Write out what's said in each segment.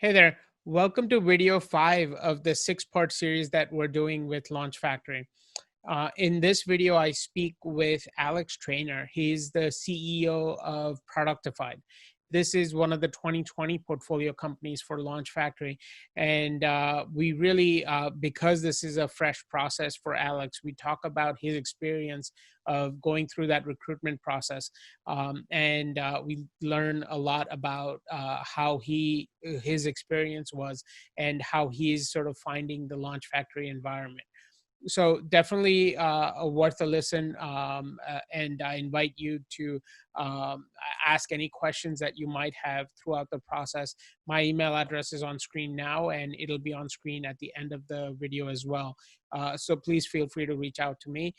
Hey there. Welcome to video 5 of the 6-part series that we're doing with Launch Factory. In this video, I speak with Alex Triener. He's the CEO of Productified. This is one of the 2020 portfolio companies for Launch Factory. And we really, because this is a fresh process for Alex, we talk about his experience of going through that recruitment process. And we learn a lot about how his experience was and how he's sort of finding the Launch Factory environment. So definitely worth a listen, and I invite you to ask any questions that you might have throughout the process. My email address is on screen now, and it'll be on screen at the end of the video as well. So please feel free to reach out to me.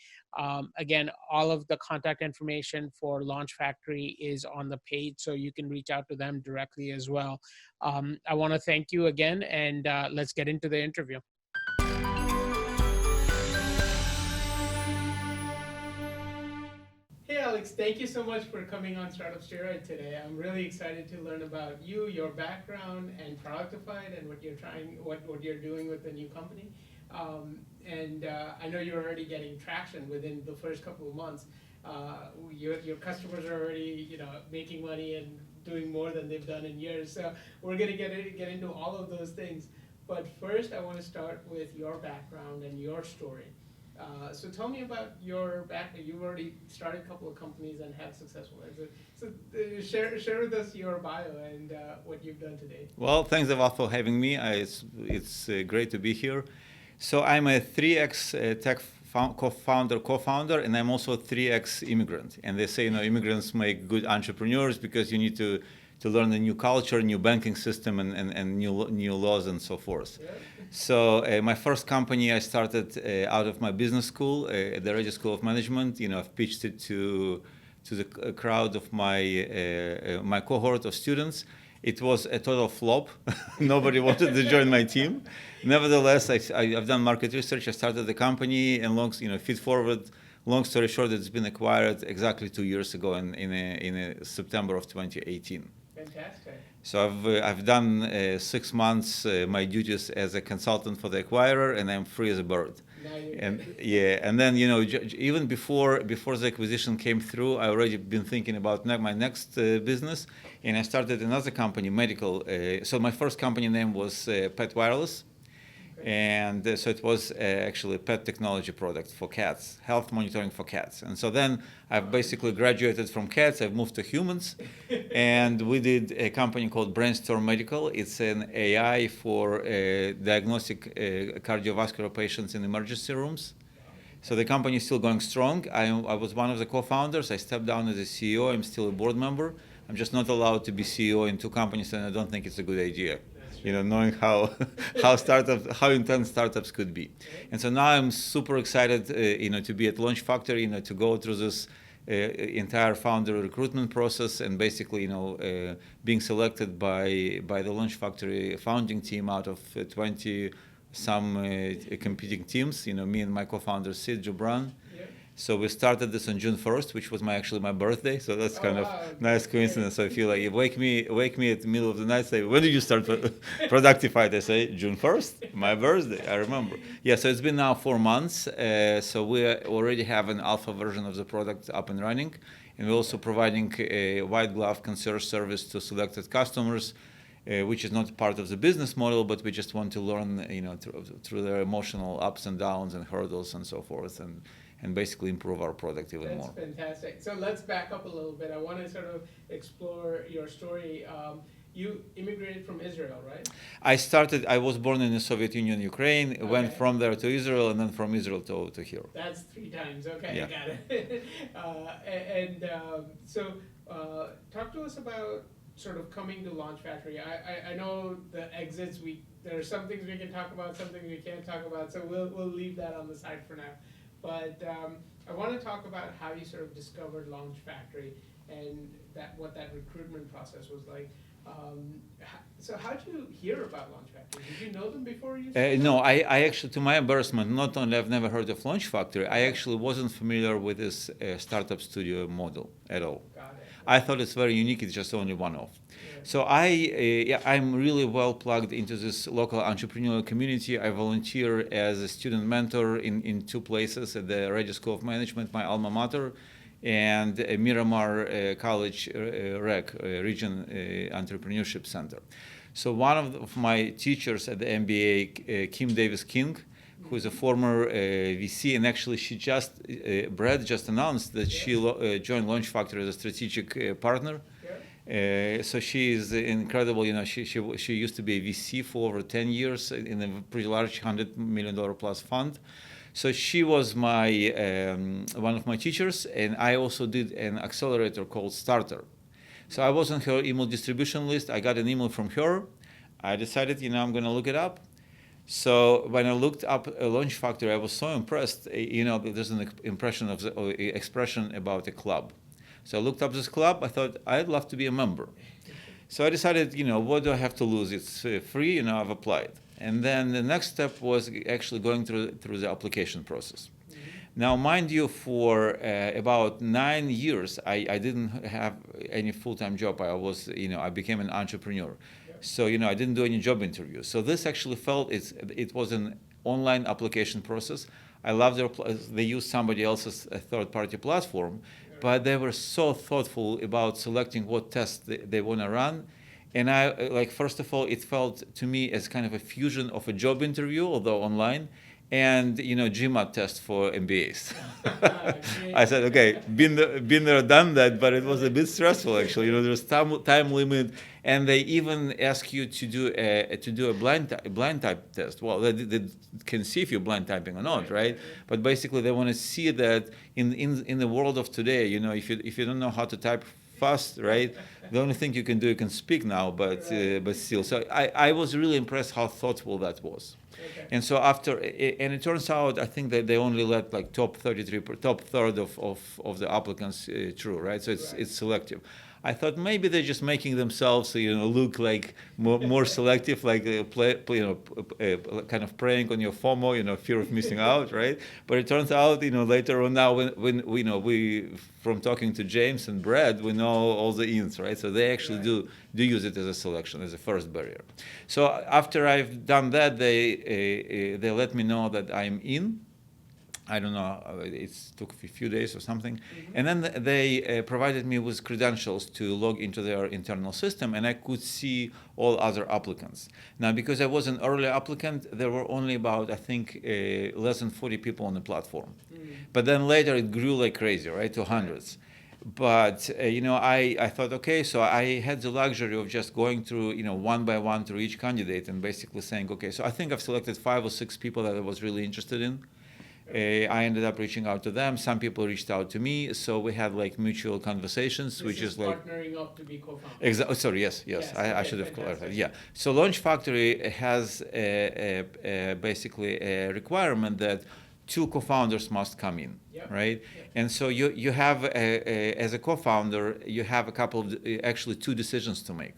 Again, all of the contact information for Launch Factory is on the page, so you can reach out to them directly as well. I want to thank you again, and let's get into the interview. Hey Alex, thank you so much for coming on Startup Steroid today. I'm really excited to learn about you, your background, and Productified, and what you're doing with the new company. And I know you're already getting traction within the first couple of months. Your customers are already, making money and doing more than they've done in years. So we're gonna get into all of those things. But first, I want to start with your background and your story. So tell me about your background. You've already started a couple of companies and had successful exits. So share with us your bio and what you've done today. Well, thanks a lot for having me. It's great to be here. So I'm a 3X tech co-founder, and I'm also a 3X immigrant. And they say, immigrants make good entrepreneurs because you need to learn a new culture, new banking system, and new laws and so forth. Yeah. So my first company I started out of my business school, at the Radio School of Management. I've pitched it to the crowd of my cohort of students. It was a total flop. Nobody wanted to join my team. Nevertheless, I've done market research. I started the company, and feed forward. Long story short, it's been acquired exactly 2 years ago in September of 2018. Fantastic. So I've done 6 months my duties as a consultant for the acquirer, and I'm free as a bird. And then even before the acquisition came through, I already been thinking about my next business, and I started another company, medical. So my first company name was Pet Wireless. And so it was actually a pet technology product for cats, health monitoring for cats. And so then I've basically graduated from cats, I've moved to humans, and we did a company called Brainstorm Medical. It's an AI for diagnostic cardiovascular patients in emergency rooms. So the company is still going strong. I was one of the co-founders. I stepped down as a CEO. I'm still a board member. I'm just not allowed to be CEO in 2 companies, and I don't think it's a good idea. Knowing how intense startups could be. And so now I'm super excited, to be at Launch Factory, to go through this entire founder recruitment process, and basically, being selected by the Launch Factory founding team out of 20 some competing teams. Me and my co-founder Sid Jubran. So we started this on June 1st, which was actually my birthday. So that's kind of nice coincidence. So I feel like you wake me at the middle of the night, say, when did you start Productified? I say, June 1st, my birthday, I remember. Yeah, so it's been now 4 months. So we already have an alpha version of the product up and running. And we're also providing a white glove concierge service to selected customers, which is not part of the business model, but we just want to learn, through their emotional ups and downs and hurdles and so forth, and basically improve our product even more. That's fantastic. So let's back up a little bit. I want to sort of explore your story. You immigrated from Israel, right? I was born in the Soviet Union, Ukraine, okay. Went from there to Israel, and then from Israel to here. That's 3 times. Okay, yeah. Got it. So talk to us about sort of coming to Launch Factory. I know the exits, there are some things we can talk about, some things we can't talk about, so we'll leave that on the side for now. But I want to talk about how you sort of discovered Launch Factory and what that recruitment process was like. So how did you hear about Launch Factory? Did you know them before you started? No, I actually, to my embarrassment, not only I've never heard of Launch Factory, I actually wasn't familiar with this startup studio model at all. Got it. I thought it's very unique, it's just only one-off. So I'm really well plugged into this local entrepreneurial community. I volunteer as a student mentor in two places, at the Radio School of Management, my alma mater, and Miramar College Region Entrepreneurship Center. So one of my teachers at the MBA, Kim Davis King, who is a former VC, and actually Brad just announced that she joined Launch Factory as a strategic partner. So she is incredible. She used to be a VC for over 10 years in a pretty large $100 million plus fund. So she was one of my teachers, and I also did an accelerator called Starter. So I was on her email distribution list. I got an email from her. I decided, I'm going to look it up. So when I looked up a Launch Factory, I was so impressed. There's an expression about a club. So I looked up this club. I thought, I'd love to be a member. So I decided, what do I have to lose? It's free, I've applied. And then the next step was actually going through the application process. Mm-hmm. Now, mind you, for about 9 years, I didn't have any full-time job. I became an entrepreneur. So, I didn't do any job interviews. So this actually it was an online application process. I loved they used somebody else's third-party platform, but they were so thoughtful about selecting what tests they want to run. And first of all, it felt to me as kind of a fusion of a job interview, although online, and GMAT test for MBAs. I said, okay, been there, done that, but it was a bit stressful actually. There's time limit, and they even ask you to do a blind type test. Well, they can see if you're blind typing or not, right? But basically, they want to see that in the world of today, if you don't know how to type fast, right? The only thing you can speak now, but still. So I was really impressed how thoughtful that was. Okay. And so and it turns out, I think that they only let top third of the applicants through, right? So it's selective. I thought maybe they're just making themselves, look like more selective, like kind of preying on your FOMO, fear of missing out, right? But it turns out, later on now, when we from talking to James and Brad, we know all the ins, right? So they actually do use it as a selection, as a first barrier. So after I've done that, they let me know that I'm in. I don't know, it took a few days or something. Mm-hmm. And then they provided me with credentials to log into their internal system, and I could see all other applicants. Now, because I was an early applicant, there were only about, I think, less than 40 people on the platform. Mm-hmm. But then later it grew like crazy, right, to hundreds. But, I thought, okay, so I had the luxury of just going through, one by one through each candidate and basically saying, okay, so I think I've selected 5 or 6 people that I was really interested in. I ended up reaching out to them. Some people reached out to me, so we had mutual conversations, which is partnering up to be co-founder. Exactly. Sorry. Yes. I should have clarified. Yeah. So Launch Factory has basically a requirement that 2 co-founders must come in, right? Yep. And so you have as a co-founder, you have a couple of actually 2 decisions to make.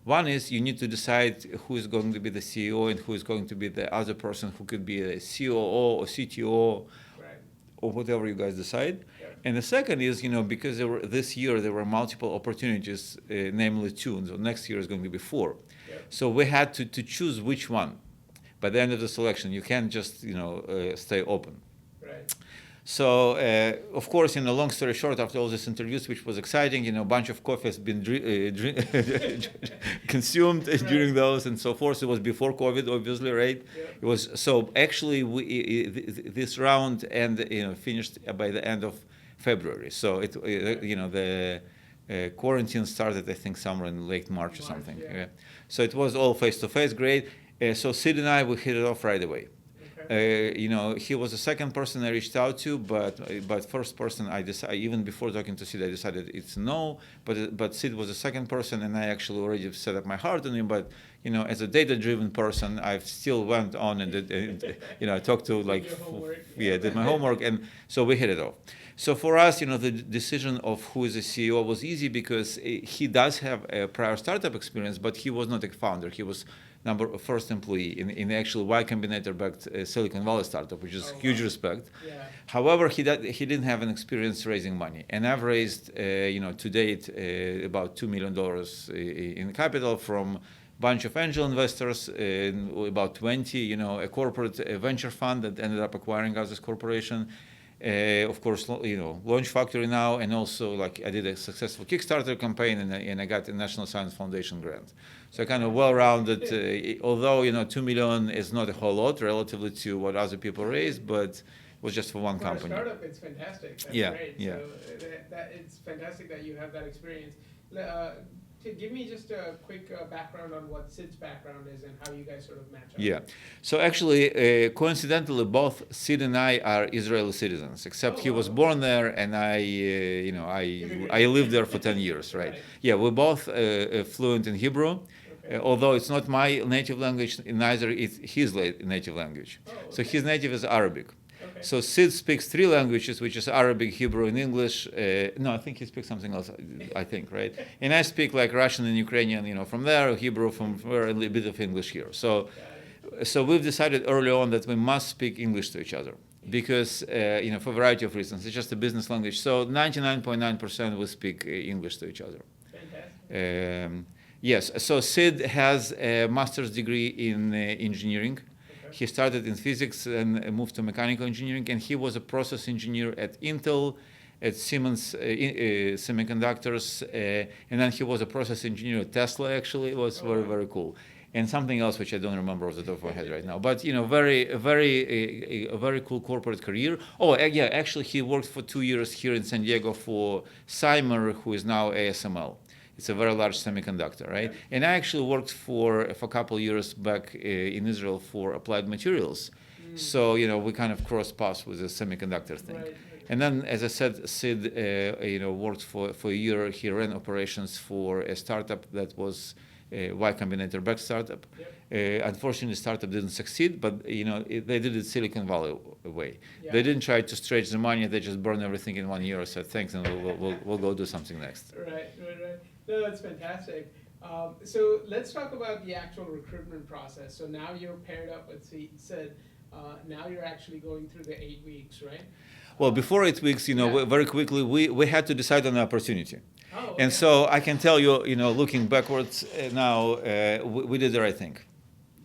One is you need to decide who is going to be the CEO and who is going to be the other person, who could be a COO or CTO, right, or whatever you guys decide. Yep. And the second is, because this year there were multiple opportunities, namely 2, so next year is going to be 4. Yep. So we had to choose which one. By the end of the selection, you can't just stay open. Right. So, of course, long story short, after all these interviews, which was exciting, a bunch of coffee has been consumed during those and so forth. It was before COVID, obviously, right? Yeah. It was so actually this round finished by the end of February. So the quarantine started, I think, somewhere in late March or something. Yeah. So it was all face to face, great. So Sid and I, we hit it off right away. He was the second person I reached out to, but first person I decided, even before talking to Sid, I decided it's no. But Sid was the second person, and I actually already set up my heart on him. But as a data-driven person, I still went on and did, I talked to did my homework, and so we hit it off. So for us, the decision of who is the CEO was easy because he does have a prior startup experience, but he was not a founder. He was first employee in the actual Y Combinator-backed Silicon Valley startup, which is huge respect. Yeah. However, he didn't have an experience raising money, and I've raised to date about $2 million in capital from bunch of angel investors, about 20, a corporate venture fund that ended up acquiring us as corporation. Of course, Launch Factory now, and also like I did a successful Kickstarter campaign, and I got a National Science Foundation grant. So kind of well-rounded. Although $2 million is not a whole lot relatively to what other people raise, but it was just for one company. For a startup, it's fantastic. That's great. Yeah. So it's fantastic that you have that experience. Give me just a quick background on what Sid's background is and how you guys sort of match up. Yeah. So actually, coincidentally, both Sid and I are Israeli citizens, except he was born there, and I lived there for 10 years, right? Yeah, we're both fluent in Hebrew. Okay. Although it's not my native language, neither is his native language. Oh, okay. So his native is Arabic. Okay. So Sid speaks 3 languages, which is Arabic, Hebrew, and English. No, I think he speaks something else, I think, right? And I speak like Russian and Ukrainian, from there, Hebrew from there, a little bit of English here. So we've decided early on that we must speak English to each other because, for a variety of reasons. It's just a business language. So 99.9% we speak English to each other. Fantastic. Yes, so Sid has a master's degree in engineering. He started in physics and moved to mechanical engineering, and he was a process engineer at Intel, at Siemens Semiconductors, and then he was a process engineer at Tesla, actually. It was very, very cool. And something else which I don't remember off the top of my head right now. But, a very cool corporate career. Oh, yeah, actually he worked for 2 years here in San Diego for Cymer, who is now ASML. It's a very large semiconductor, right? Yeah. And I actually worked for a couple of years back in Israel for Applied Materials. So, we kind of crossed paths with the semiconductor thing. Right. And then, as I said, Sid, worked for a year. He ran operations for a startup that was a Y Combinator-backed startup. Yep. Unfortunately, the startup didn't succeed, but, they did it Silicon Valley way. Yeah. They didn't try to stretch the money. They just burned everything in 1 year, said, thanks, and we'll go do something next. Right. No, that's fantastic. So let's talk about the actual recruitment process. So now you're paired up with Sid. Now you're actually going through the 8 weeks, right? Well, before 8 weeks, very quickly, we had to decide on the opportunity. Oh, okay. And so I can tell you, looking backwards now, we did the right thing.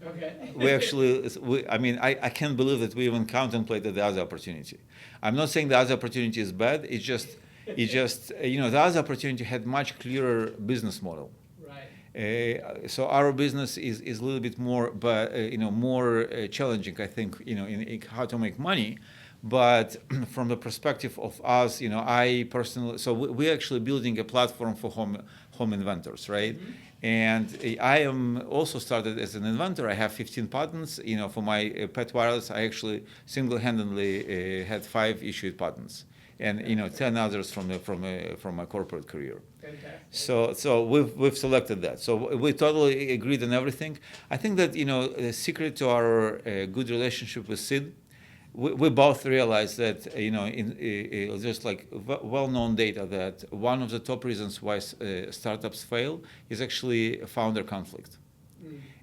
Okay. We actually, I can't believe that we even contemplated the other opportunity. I'm not saying the other opportunity is bad. It's just the other opportunity had much clearer business model. Right. So our business is a little bit more, but more challenging, I think, in how to make money. But from the perspective of us, I personally, so we're actually building a platform for home inventors, right? Mm-hmm. And I am also started as an inventor. I have 15 patents. For my pet wireless, I actually single-handedly had 5 issued patents, and 10 others from my corporate career. Fantastic. So we've selected that. So we totally agreed on everything. I think that the secret to our good relationship with Sid, we both realized that there's like well-known data that one of the top reasons why startups fail is actually founder conflict.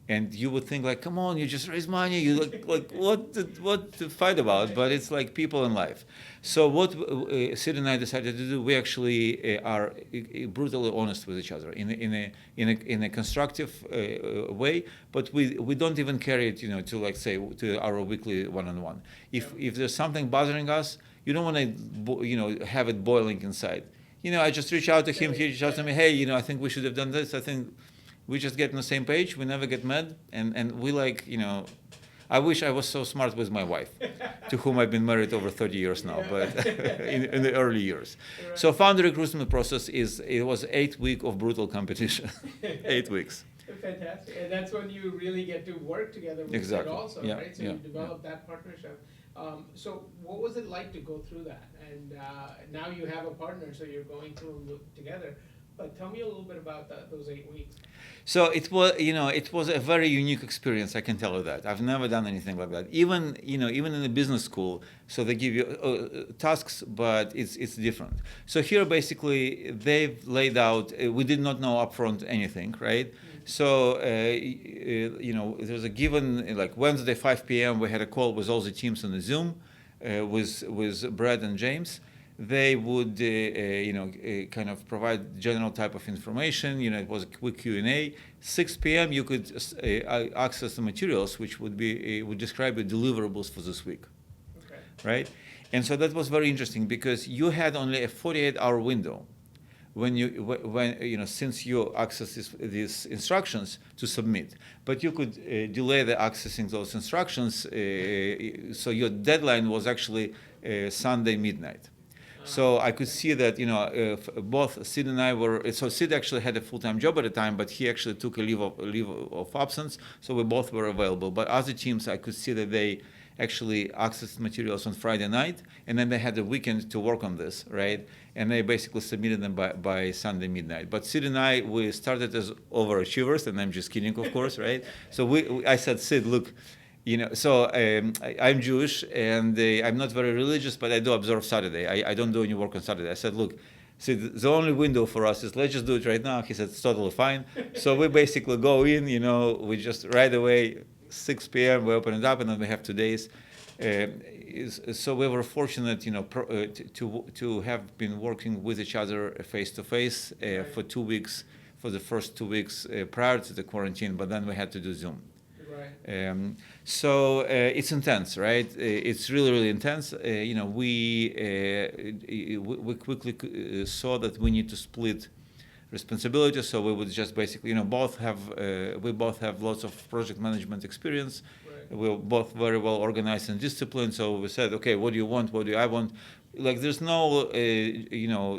And you would think like, come on, you just raise money, you like what to fight about? But it's like people in life. So what Sid and I decided to do, we actually are brutally honest with each other in a constructive way. But we don't even carry it, to like say to our weekly one-on-one. If there's something bothering us, you don't want to have it boiling inside. I just reach out to him. He reaches out to me. Hey, I think we should have done this. I think. We just get on the same page. We never get mad, and we like, I wish I was so smart with my wife, to whom I've been married over 30 years now, but in the early years. Right. So founder recruitment process it was 8 weeks of brutal competition, 8 weeks. Fantastic, and that's when you really get to work together with it also, yeah. Right? So you develop that partnership. So what was it like to go through that? And now you have a partner, so you're going through them together. But tell me a little bit about those 8 weeks. So it was a very unique experience. I can tell you that. I've never done anything like that. Even in a business school, so they give you tasks, but it's different. So here basically they've laid out. We did not know upfront anything, right? So, there's a given, like Wednesday, 5 p.m., we had a call with all the teams on the Zoom with Brad and James. They would, kind of provide general type of information. It was a quick Q&A. 6 p.m., you could access the materials, which would describe the deliverables for this week, right? And so that was very interesting because you had only a 48-hour window since you access these instructions to submit, but you could delay the accessing those instructions. So your deadline was actually Sunday midnight. So I could see that both Sid and I were. So Sid actually had a full-time job at the time, but he actually took a leave of absence. So we both were available. But other teams, I could see that they actually accessed materials on Friday night, and then they had the weekend to work on this, right? And they basically submitted them by Sunday midnight. But Sid and we started as overachievers, and I'm just kidding, of course, right? So I said, Sid, look. I'm Jewish and I'm not very religious, but I do observe Saturday. I don't do any work on Saturday. I said, look, see, the only window for us is let's just do it right now. He said, it's totally fine. So we basically go in, we just right away, 6 p.m., we open it up, and then we have 2 days. So we were fortunate, to have been working with each other face to face for 2 weeks, for the first 2 weeks prior to the quarantine, but then we had to do Zoom. So it's intense, right? It's really, really intense. We quickly saw that we need to split responsibility. So we would just basically, we both have lots of project management experience. Right. We're both very well organized and disciplined. So we said, okay, what do you want? What do I want? Like there's no,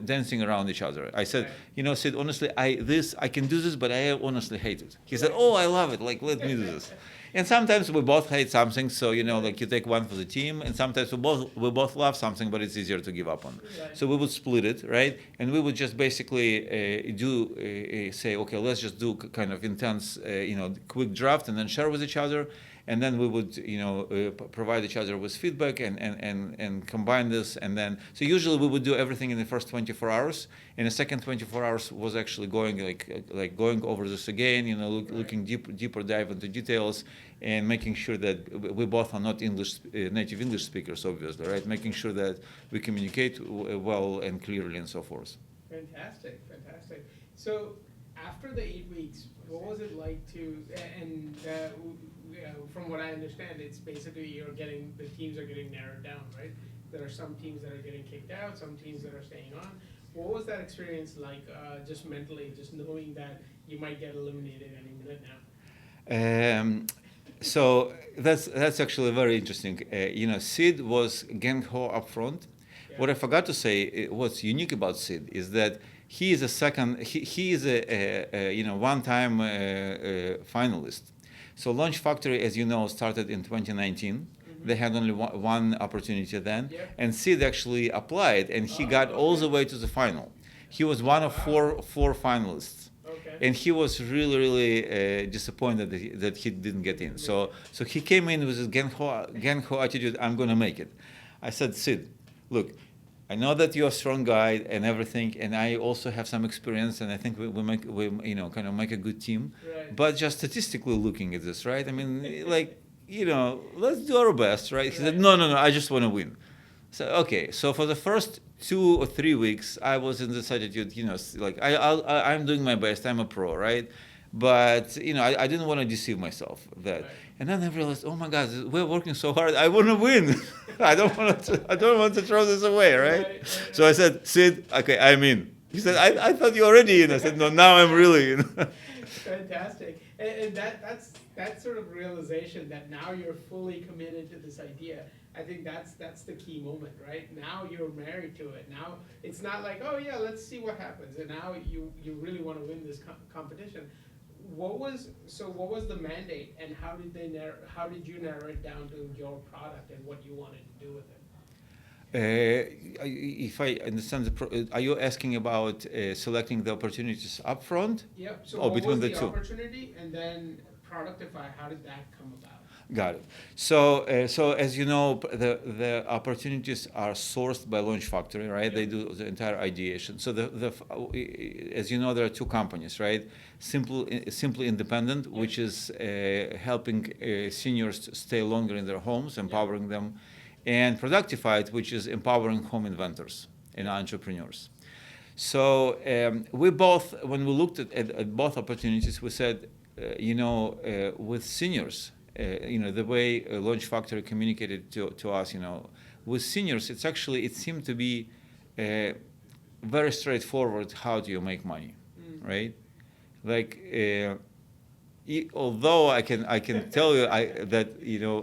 dancing around each other. I said, Sid, honestly, I can do this, but I honestly hate it. He said, oh, I love it. Like, let me do this. And sometimes we both hate something, so like you take one for the team, and sometimes we both love something, but it's easier to give up on. Right. So we would split it, right? And we would just basically say, okay, let's just do kind of intense, quick draft, and then share with each other. And then we would, provide each other with feedback and combine this. And then, so usually we would do everything in the first 24 hours. And the second 24 hours was actually going like going over this again, looking deeper dive into details and making sure that we both are not native English speakers, obviously, right? Making sure that we communicate well and clearly and so forth. Fantastic. So after the 8 weeks, what was it like to, and from what I understand, it's basically the teams are getting narrowed down, right? There are some teams that are getting kicked out, some teams that are staying on. What was that experience like, just mentally, just knowing that you might get eliminated any minute now? So that's actually very interesting. Sid was gung-ho up front. Yeah. What I forgot to say, what's unique about Sid is that he is a one-time finalist. So Launch Factory, as you know, started in 2019. Mm-hmm. They had only one opportunity then. Yep. And Sid actually applied, and he got all the way to the final. He was one of four finalists. Okay. And he was really, really disappointed that he didn't get in. So he came in with this gung-ho attitude, I'm going to make it. I said, Sid, look, I know that you're a strong guy and everything, and I also have some experience, and I think we kind of make a good team. Right. But just statistically looking at this, right? I mean, let's do our best, right? He said, no, I just want to win. So okay, so for the first 2 or 3 weeks, I was in this attitude, I'm doing my best, I'm a pro, right? But I didn't want to deceive myself that. Right. And then I realized, oh my God, we're working so hard. I want to win. I don't want to throw this away, right? So I said, Sid, okay, I'm in. He said, I thought you were already in. I said, no, now I'm really in. Fantastic. And that's that sort of realization that now you're fully committed to this idea. I think that's the key moment, right? Now you're married to it. Now it's not like, oh yeah, let's see what happens. And now you really want to win this competition. What was the mandate, and how did you narrow it down to your product and what you wanted to do with it? If I understand, are you asking about selecting the opportunities up front? Yeah. So what between was the two opportunity, and then Productify, how did that come about? Got it. So as you know, the opportunities are sourced by Launch Factory, right? Yep. They do the entire ideation. So as you know, there are two companies, right? Simply Independent, Yep. which is helping seniors stay longer in their homes, empowering them, and Productified, which is empowering home inventors and entrepreneurs. So we both, when we looked at both opportunities, we said, with seniors, the way Launch Factory communicated to us, with seniors, it seemed to be very straightforward. How do you make money, right? Like, although I can tell you that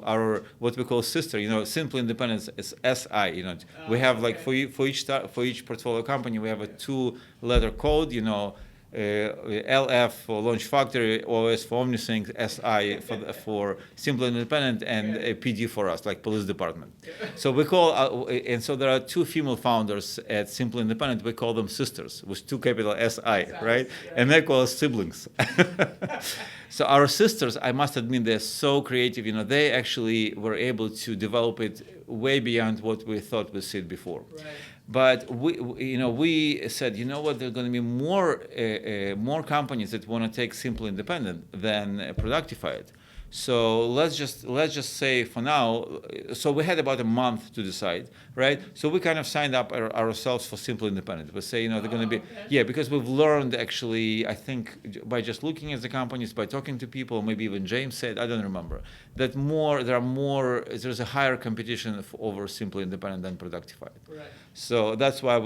our what we call sister, Simple Independence is SI. We have like for each portfolio company we have a 2-letter code. LF for Launch Factory, OS for OmniSync, SI for Simple Independent, and PD for us, like police department. So we call, and so there are 2 female founders at Simple Independent. We call them sisters with 2 capital SI, right? And they call us siblings. So our sisters, I must admit, they're so creative. They actually were able to develop it way beyond what we thought we said before. Right. But we said, what, there are going to be more companies that want to take Simple Independent than Productified. So let's just say for now. So we had about a month to decide, right? So we kind of signed up ourselves for Simple Independent. We say, they're going to be, because we've learned actually, I think, by just looking at the companies, by talking to people, maybe even James said, I don't remember, that there's a higher competition over Simple Independent than Productified. Right. So that's why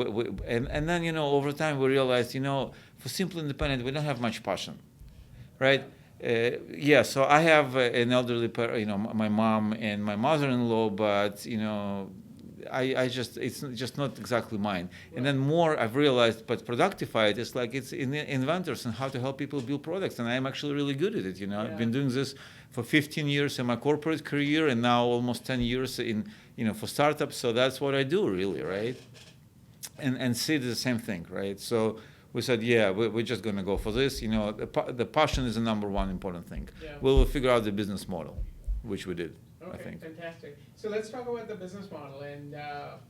and then over time we realized, for Simple Independent we don't have much passion, right? So I have an elderly my mom and my mother-in-law, but it's just not exactly mine. Right. And then more I've realized, but Productified is like it's in inventors and how to help people build products, and I'm actually really good at it. I've been doing this for 15 years in my corporate career, and now almost 10 years in for startups. So that's what I do, really, right? And Sid is the same thing, right? So we said, we're just going to go for this. The passion is the number one important thing. Yeah. We'll figure out the business model, which we did. Okay, I think. Fantastic. So let's talk about the business model and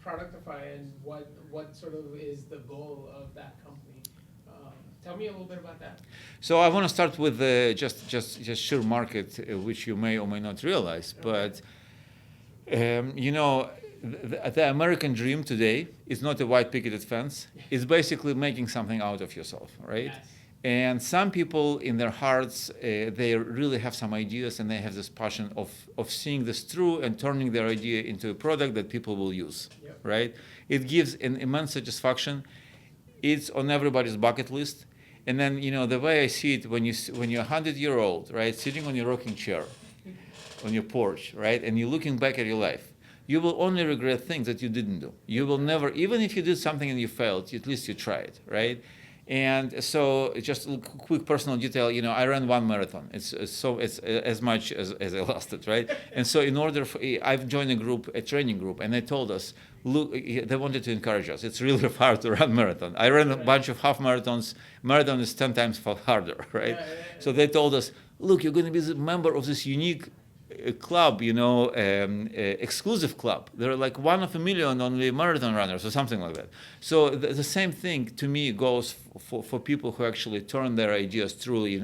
Productify and what sort of is the goal of that company. Tell me a little bit about that. So I want to start with just sheer market, which you may or may not realize, but the American dream today is not a white picket fence. It's basically making something out of yourself, right? Yes. And some people in their hearts, they really have some ideas and they have this passion of seeing this through and turning their idea into a product that people will use, yep. Right? It gives an immense satisfaction. It's on everybody's bucket list. And then, the way I see it, when you're 100-year-old, right, sitting on your rocking chair, on your porch, right, and you're looking back at your life, you will only regret things that you didn't do. You will never, even if you did something and you failed, at least you tried, right? And so, just a quick personal detail, I ran 1 marathon. It's as much as I lasted, right? And so, I've joined a training group, and they told us, look, they wanted to encourage us. It's really hard to run marathon. I ran a bunch of half marathons. Marathon is 10 times harder, right? So they told us, look, you're going to be a member of this unique club, exclusive club. There are like 1 of a million only marathon runners or something like that. So the same thing to me goes for people who actually turn their ideas truly,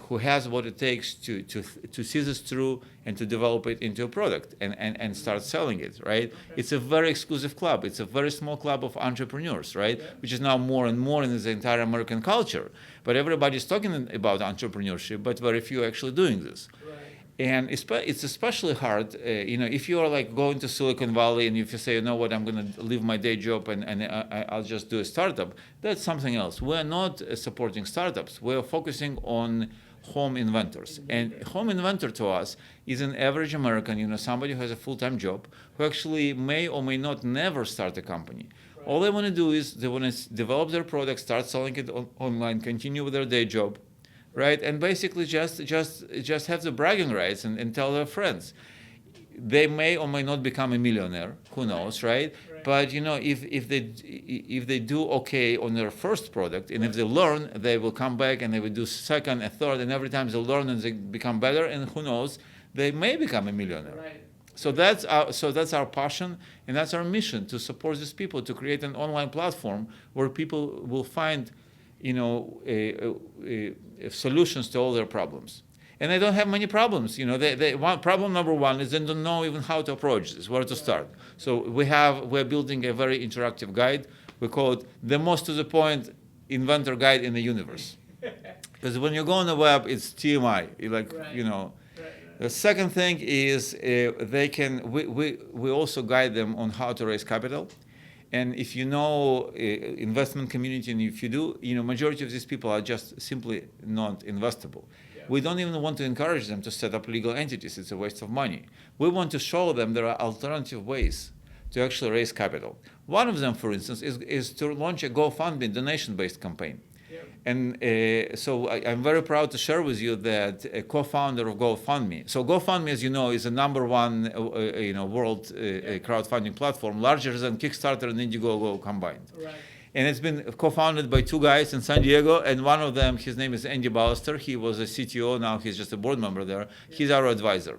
who has what it takes to see this through and to develop it into a product and start selling it, right? Okay. It's a very exclusive club. It's a very small club of entrepreneurs, right? Yeah. Which is now more and more in the entire American culture. But everybody's talking about entrepreneurship, but very few actually doing this. Right. And it's especially hard, if you are like going to Silicon Valley and if you say, what, I'm going to leave my day job and I'll just do a startup, that's something else. We're not supporting startups. We're focusing on home inventors. And home inventor to us is an average American, somebody who has a full-time job, who actually may or may not never start a company. Right. All they want to do is they want to develop their product, start selling it online, continue with their day job, right, and basically just have the bragging rights and tell their friends. They may or may not become a millionaire, who knows, right? But if they do okay on their first product, and if they learn, they will come back and they will do second and third, and every time they learn and they become better, and who knows, they may become a millionaire. Right. So that's our passion, and that's our mission, to support these people, to create an online platform where people will find, solutions to all their problems. And they don't have many problems. Problem number one is they don't know even how to approach this, where to start. So we're building a very interactive guide. We call it the most to the point inventor guide in the universe. Because when you go on the web, it's TMI. The second thing is we also guide them on how to raise capital. And if you know investment community, and if you do, majority of these people are just simply not investable. Yeah. We don't even want to encourage them to set up legal entities. It's a waste of money. We want to show them there are alternative ways to actually raise capital. One of them, for instance, is to launch a GoFundMe donation-based campaign. And so I'm very proud to share with you that a co-founder of GoFundMe. So GoFundMe, as you know, is the number one world crowdfunding platform, larger than Kickstarter and Indiegogo combined. Right. And it's been co-founded by two guys in San Diego, and one of them, his name is Andy Ballister. He was a CTO, now he's just a board member there. Yeah. He's our advisor.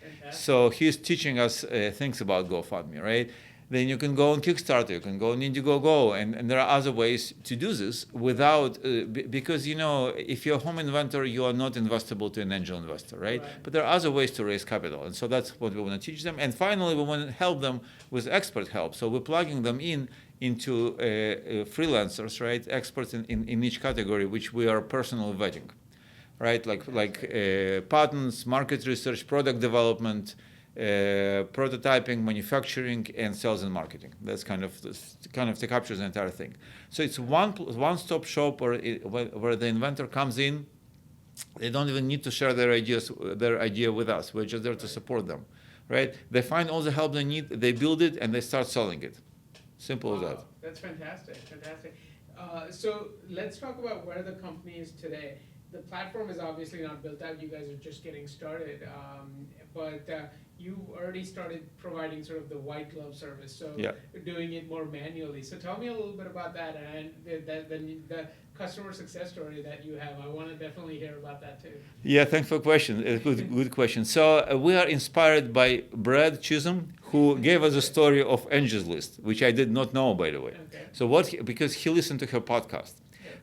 Fantastic. So he's teaching us things about GoFundMe, right? Then you can go on Kickstarter, you can go on Indiegogo, and there are other ways to do this without, because if you're a home inventor, you are not investable to an angel investor, right? But there are other ways to raise capital, and so that's what we want to teach them. And finally, we want to help them with expert help. So we're plugging them into freelancers, right? Experts in each category, which we are personally vetting, right? Like patents, market research, product development, prototyping, manufacturing, and sales and marketing. That's kind of captures the entire thing. So it's one-stop shop where the inventor comes in. They don't even need to share their idea with us. We're just there to support them, right? They find all the help they need, they build it, and they start selling it. Simple as that. That's fantastic. So let's talk about where the company is today. The platform is obviously not built out. You guys are just getting started, but you already started providing sort of the white glove service, so doing it more manually. So tell me a little bit about that, and the customer success story that you have. I want to definitely hear about that too. Yeah, thanks for the question. Good question. So we are inspired by Brad Chisholm, who gave us a story of Angie's List, which I did not know, by the way. Okay. So because he listened to her podcast.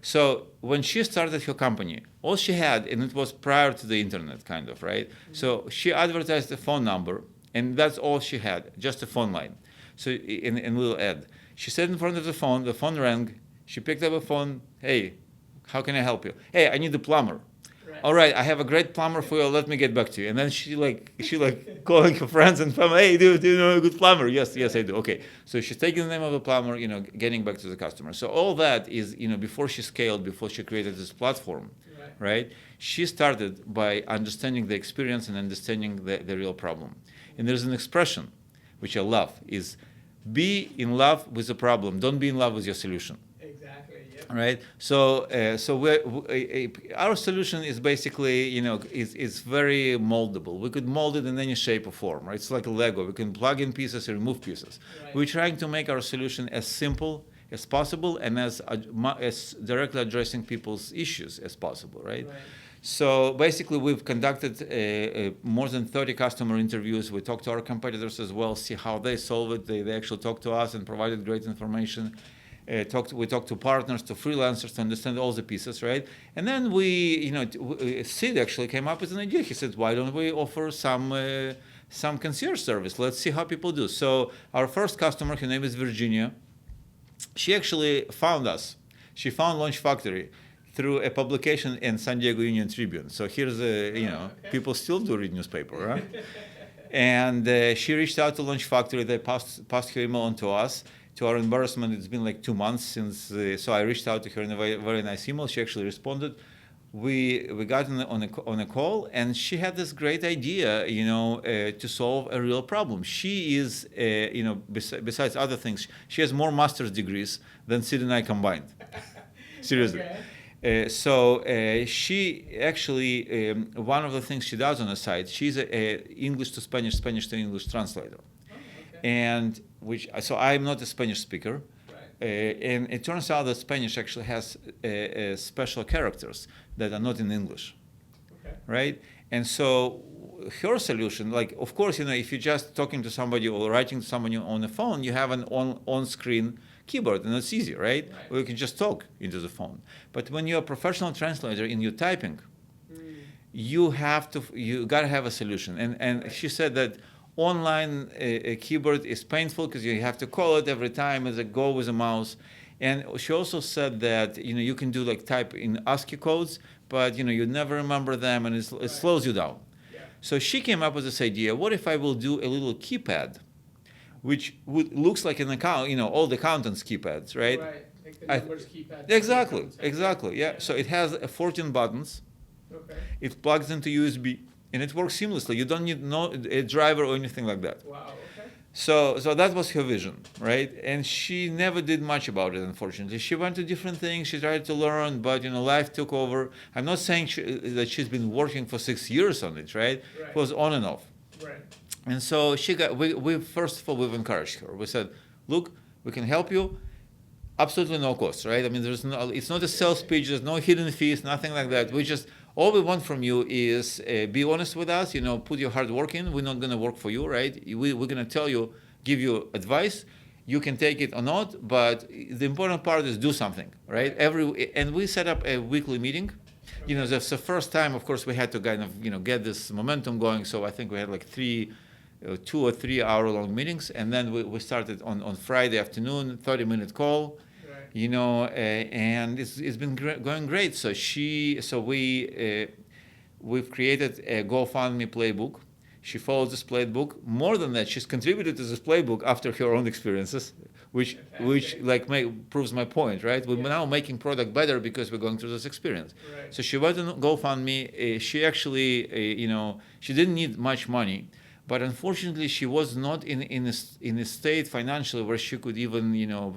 So when she started her company, all she had, and it was prior to the internet, kind of, right? Mm-hmm. So she advertised a phone number, and that's all she had, just a phone line. So in a little ad, she sat in front of the phone rang, she picked up a phone, hey, how can I help you? Hey, I need a plumber. Right. All right, I have a great plumber for you, let me get back to you. And then she calling her friends and family, hey, do you know a good plumber? Yes, I do. Okay, so she's taking the name of the plumber, getting back to the customer. So all that is, before she scaled, before she created this platform, right? She started by understanding the experience and understanding the real problem. And there's an expression, which I love, is be in love with the problem, don't be in love with your solution. Right. So our solution is basically, is very moldable. We could mold it in any shape or form. Right. It's like a Lego. We can plug in pieces and remove pieces. Right. We're trying to make our solution as simple as possible and as directly addressing people's issues as possible. Right. So basically, we've conducted more than 30 customer interviews. We talked to our competitors as well, see how they solve it. They actually talked to us and provided great information. We talked to partners, to freelancers to understand all the pieces, right? And then Sid actually came up with an idea. He said, why don't we offer some concierge service? Let's see how people do. So our first customer, her name is Virginia. She actually found us. She found Launch Factory through a publication in San Diego Union Tribune. So here's people still do read newspaper, right? And she reached out to Launch Factory. They passed her email on to us. To our embarrassment, it's been like 2 months since, so I reached out to her in a very, very nice email. She actually responded. We got on a call, and she had this great idea, to solve a real problem. She is, besides other things, she has more master's degrees than Sid and I combined. Seriously. Okay. She actually, one of the things she does on the site, she's a English to Spanish, Spanish to English translator. And so I'm not a Spanish speaker. And it turns out that Spanish actually has special characters that are not in English, right? And so her solution, like, of course, if you're just talking to somebody or writing to somebody on the phone, you have an on-screen keyboard, and it's easy, right? Or you can just talk into the phone. But when you're a professional translator and you're typing, you gotta have a solution. And she said that online keyboard is painful because you have to call it every time as a go with a mouse. And she also said that you can do like type in ASCII codes, but you never remember them, and it slows you down. So she came up with this idea: what if I will do a little keypad, which looks like an account, all the accountants' keypads, right? Right, like the numbers keypad. Exactly. Yeah. So it has 14 buttons. Okay. It plugs into USB, and it works seamlessly. You don't need a driver or anything like that. Wow. Okay. So that was her vision, right? And she never did much about it, unfortunately. She went to different things. She tried to learn, but life took over. I'm not saying that she's been working for 6 years on it, right? It was on and off. Right. And so we first of all, we've encouraged her. We said, look, we can help you. Absolutely no cost, right? I mean, it's not a sales pitch. There's no hidden fees, nothing like that. All we want from you is be honest with us. Put your hard work in. We're not going to work for you, right? We're going to give you advice. You can take it or not, but the important part is do something, right? And we set up a weekly meeting. That's the first time, of course, we had to kind of get this momentum going. So I think we had like 2 or 3 hour long meetings, and then we started on Friday afternoon, 30-minute call. And it's been going great. So we've created a GoFundMe playbook. She follows this playbook. More than that, she's contributed to this playbook after her own experiences, which proves my point, right? We're now making product better because we're going through this experience. Right. So she went on GoFundMe. She actually, she didn't need much money. But unfortunately, she was not in a state financially where she could even,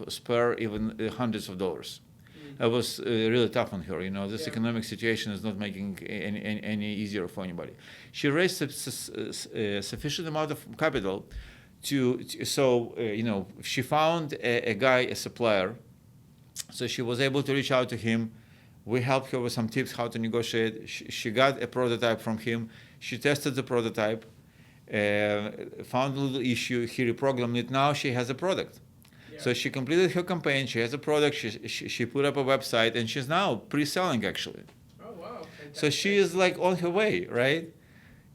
spare even hundreds of dollars. It was really tough on her. This economic situation is not making any easier for anybody. She raised a sufficient amount of capital she found a guy, a supplier. So she was able to reach out to him. We helped her with some tips how to negotiate. She got a prototype from him. She tested the prototype. Found a little issue, he reprogrammed it. Now she has a product. So she completed her campaign, she has a product, she put up a website, and she's now pre-selling actually. Oh wow. Fantastic. So she is like on her way, right?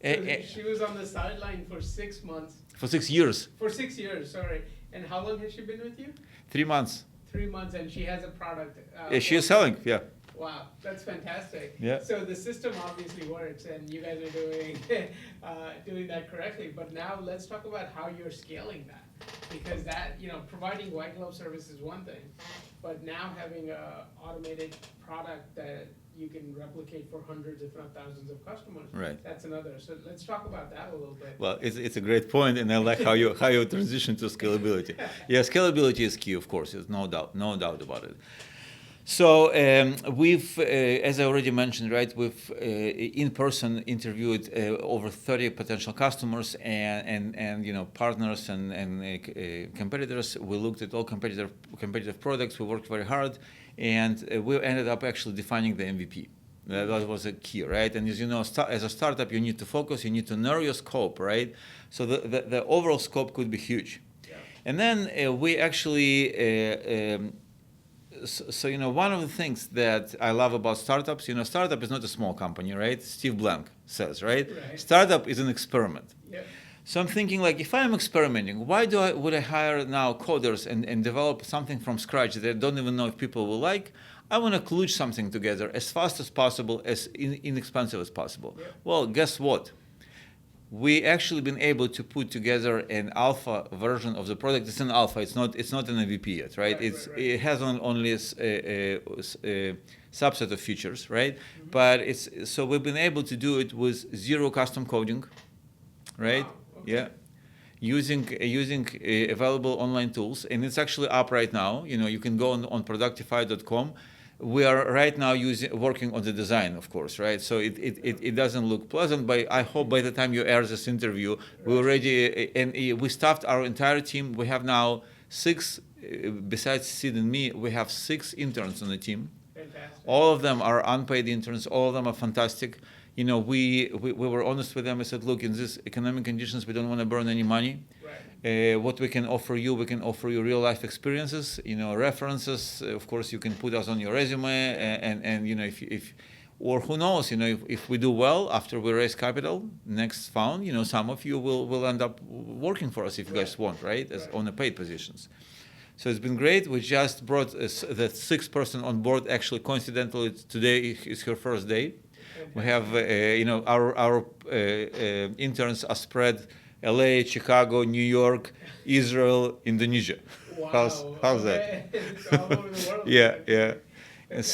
So she was on the sideline for 6 months. For 6 years. For 6 years, sorry. And how long has she been with you? 3 months. 3 months, and she has a product. She is selling, yeah. Wow, that's fantastic. Yeah. So the system obviously works, and you guys are doing that correctly. But now let's talk about how you're scaling that, because that providing white glove service is one thing, but now having a automated product that you can replicate for hundreds, if not thousands, of customers. Right. That's another. So let's talk about that a little bit. Well, it's a great point, and I like how you transition to scalability. Yeah, scalability is key, of course. There's no doubt about it. So we've, as I already mentioned, right, we've in person interviewed over 30 potential customers and partners and competitors. We looked at all competitive products. We worked very hard, and we ended up actually defining the MVP. That was a key, right? And as you know, as a startup, you need to focus. You need to narrow your scope, right? So the overall scope could be huge. Yeah. And then we actually. So one of the things that I love about startups, startup is not a small company, right? Steve Blank says, right? Startup is an experiment. Yep. So I'm thinking, like, if I'm experimenting, why would I hire now coders and develop something from scratch that I don't even know if people will like? I want to kludge something together as fast as possible, as inexpensive as possible. Yep. Well, guess what? We actually been able to put together an alpha version of the product. It's an alpha. It's not an MVP yet, right? It has only a subset of features, right? Mm-hmm. But so we've been able to do it with zero custom coding, right? Wow. Okay. Yeah, using available online tools, and it's actually up right now. You can go on productify.com. We are right now working on the design, of course, right? So it doesn't look pleasant, but I hope by the time you air this interview, we already, and we staffed our entire team. We have now 6, besides Sid and me, we have 6 interns on the team. Fantastic. All of them are unpaid interns. All of them are fantastic. You know, we were honest with them. I said, look, in these economic conditions, we don't want to burn any money. Right. What we can offer you real life experiences, you know, references. Of course, you can put us on your resume, and you know, if or who knows, you know, if we do well after we raise capital, next fund, you know, some of you will end up working for us if you guys want, right, as on the paid positions. So it's been great. We just brought the 6th person on board. Actually, coincidentally, today is her first day. We have, you know, our interns are spread LA, Chicago, New York, Israel, Indonesia. Wow. How's that? It's all over the world. Yeah. And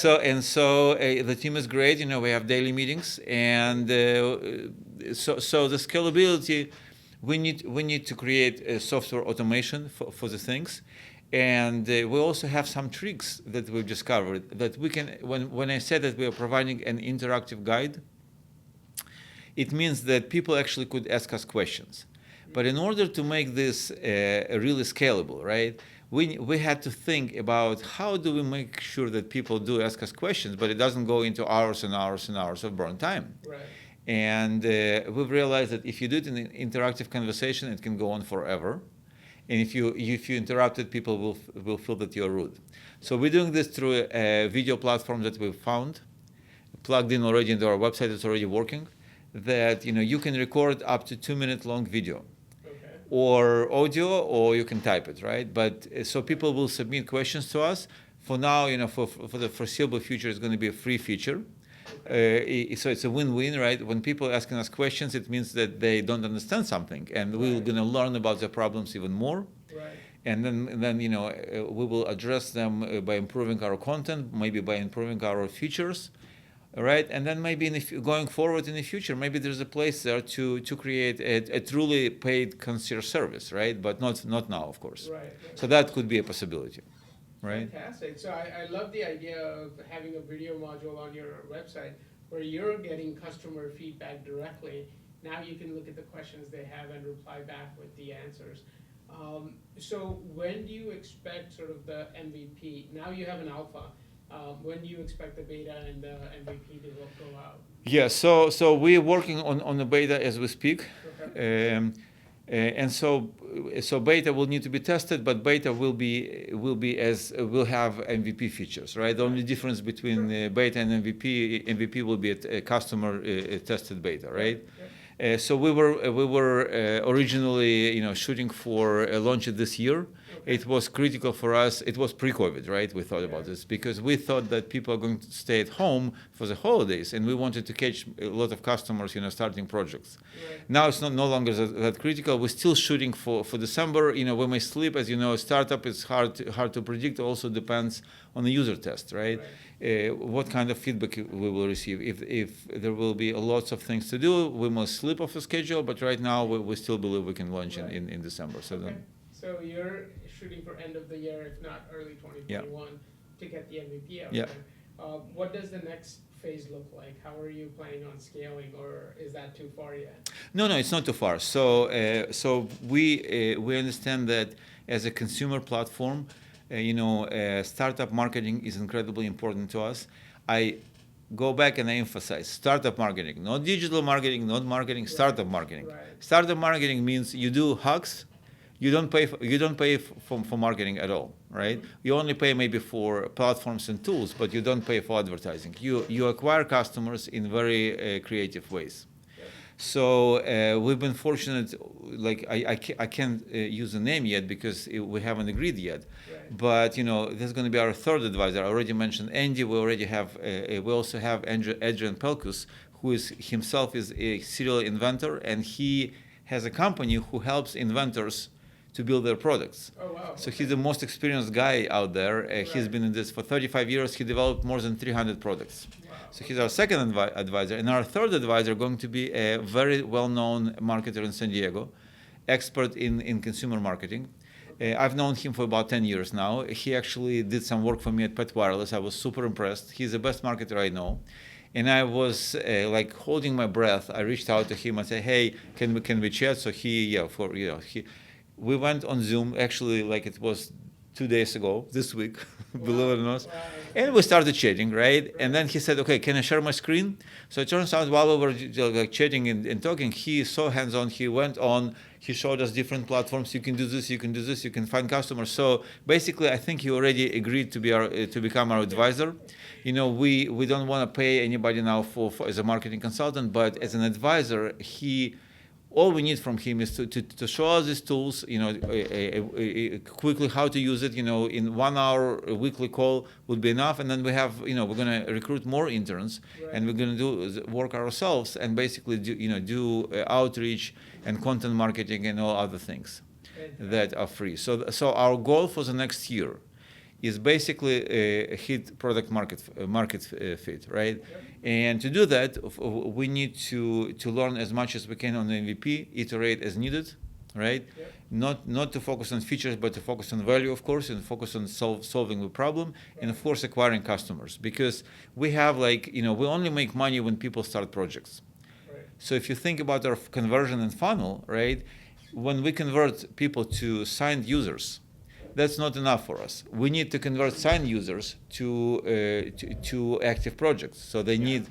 so the team is great. You know, we have daily meetings, and so the scalability, we need to create a software automation for the things. And we also have some tricks that we've discovered that we can, when I said that we are providing an interactive guide, it means that people actually could ask us questions. But in order to make this really scalable, right, we had to think about how do we make sure that people do ask us questions, but it doesn't go into hours and hours and hours of burn time. Right. And we've realized that if you do it in an interactive conversation, it can go on forever. And if you interrupt it, people will feel that you're rude. So we're doing this through a video platform that we've found, plugged in already into our website. It's already working. That, you know, you can record up to 2-minute long video, or audio, or you can type it, right? But so people will submit questions to us. For now, you know, for the foreseeable future, it's going to be a free feature. So it's a win-win, right? When people are asking us questions, it means that they don't understand something, and we're going to learn about their problems even more. Right. And then you know, we will address them by improving our content, maybe by improving our features, right? And then maybe going forward in the future, maybe there's a place there to create a truly paid concierge service, right? But not now, of course. Right. So that could be a possibility. Right. Fantastic. So I love the idea of having a video module on your website where you're getting customer feedback directly. Now you can look at the questions they have and reply back with the answers. So when do you expect sort of the MVP? Now you have an alpha. When do you expect the beta and the MVP to go out? Yeah. So we're working on the beta as we speak. Okay. And so beta will need to be tested, but beta will have MVP features, right? The only difference between beta and MVP will be a customer tested beta, right? Yeah. So we were originally, you know, shooting for a launch this year. It was critical for us. It was pre-COVID, right? We thought about this because we thought that people are going to stay at home for the holidays, and we wanted to catch a lot of customers, you know, starting projects. Right. Now it's no longer that critical. We're still shooting for December. You know, we may slip, as you know, a startup is hard to predict. Also depends on the user test, right? What kind of feedback we will receive. If there will be lots of things to do, we must slip off the schedule. But right now, we still believe we can launch in December. So then. So you're shooting for end of the year, if not early 2021, to get the MVP out there. What does the next phase look like? How are you planning on scaling, or is that too far yet? No, it's not too far. So we understand that as a consumer platform, startup marketing is incredibly important to us. I go back and I emphasize startup marketing, not digital marketing, not marketing, startup marketing. Right. Startup marketing means you do hacks. You don't pay for marketing at all, right? Mm-hmm. You only pay maybe for platforms and tools, but you don't pay for advertising. You acquire customers in very creative ways. Yep. So we've been fortunate. Like I can't use a name yet because we haven't agreed yet. Right. But you know, there's going to be our third advisor. I already mentioned Andy. We already have. We also have Adrian Pelkus, who is himself is a serial inventor, and he has a company who helps inventors to build their products. Oh, wow. So he's the most experienced guy out there. Right. He's been in this for 35 years. He developed more than 300 products. Wow. So he's our second advisor. And our third advisor going to be a very well-known marketer in San Diego, expert in consumer marketing. I've known him for about 10 years now. He actually did some work for me at Pet Wireless. I was super impressed. He's the best marketer I know. And I was like holding my breath. I reached out to him and said, "Hey, can we chat?" So we went on Zoom. Actually, like it was 2 days ago, this week, believe it or not. And we started chatting, right? And then he said, "Okay, can I share my screen?" So it turns out while we were like chatting and talking, he so hands-on. He went on. He showed us different platforms. You can do this. You can do this. You can find customers. So basically, I think he already agreed to be to become our advisor. We don't want to pay anybody now for as a marketing consultant, but as an advisor, all we need from him is to show us these tools, quickly how to use it. In 1 hour a weekly call would be enough, and then we're going to recruit more interns, and we're going to do work ourselves and basically do outreach and content marketing and all other things that are free. So our goal for the next year is basically hit product market fit, right? Yep. And to do that, we need to learn as much as we can on the MVP, iterate as needed, right? Yep. Not to focus on features, but to focus on value, of course, and focus on solving the problem, right. And of course acquiring customers, because we have we only make money when people start projects. Right. So if you think about our conversion and funnel, right? When we convert people to signed users, that's not enough for us. We need to convert signed users to active projects. So they need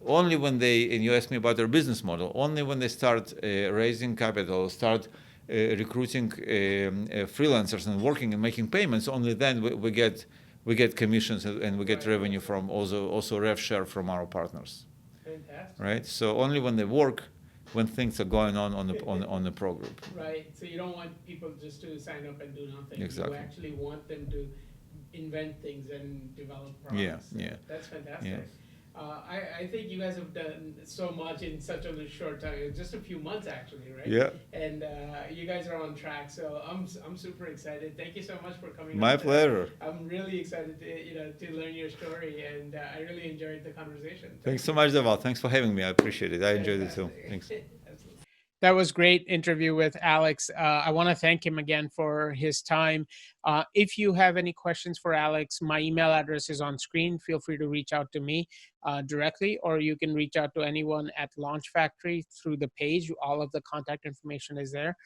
only when and you asked me about their business model, only when they start raising capital, start recruiting freelancers and working and making payments, only then we get commissions and we get revenue from also rev share from our partners. Fantastic. Right? So only when they work, when things are going on the pro group. Right. So you don't want people just to sign up and do nothing. Exactly. You actually want them to invent things and develop products. Yeah. That's fantastic. Yeah. I think you guys have done so much in such a short time. It's just a few months, actually, right? Yeah. And you guys are on track, so I'm super excited. Thank you so much for coming. My pleasure. I'm really excited to learn your story, and I really enjoyed the conversation. Thanks so much, Deval. Thanks for having me. I appreciate it. I enjoyed it too. Thanks. That was great interview with Alex. I want to thank him again for his time. If you have any questions for Alex, my email address is on screen. Feel free to reach out to me directly, or you can reach out to anyone at Launch Factory through the page. All of the contact information is there.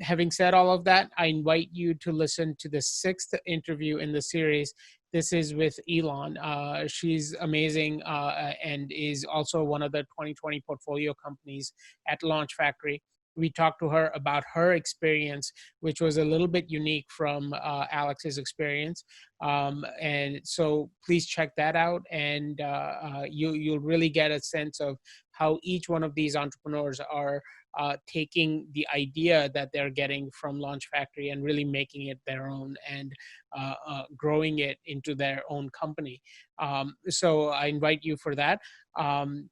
Having said all of that, I invite you to listen to the 6th interview in the series. This is with Elon. She's amazing and is also one of the 2020 portfolio companies at Launch Factory. We talked to her about her experience, which was a little bit unique from Alex's experience. And so please check that out, and you'll really get a sense of how each one of these entrepreneurs are taking the idea that they're getting from Launch Factory and really making it their own and growing it into their own company. So I invite you for that.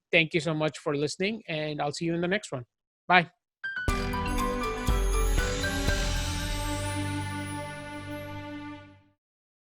Thank you so much for listening, and I'll see you in the next one. Bye.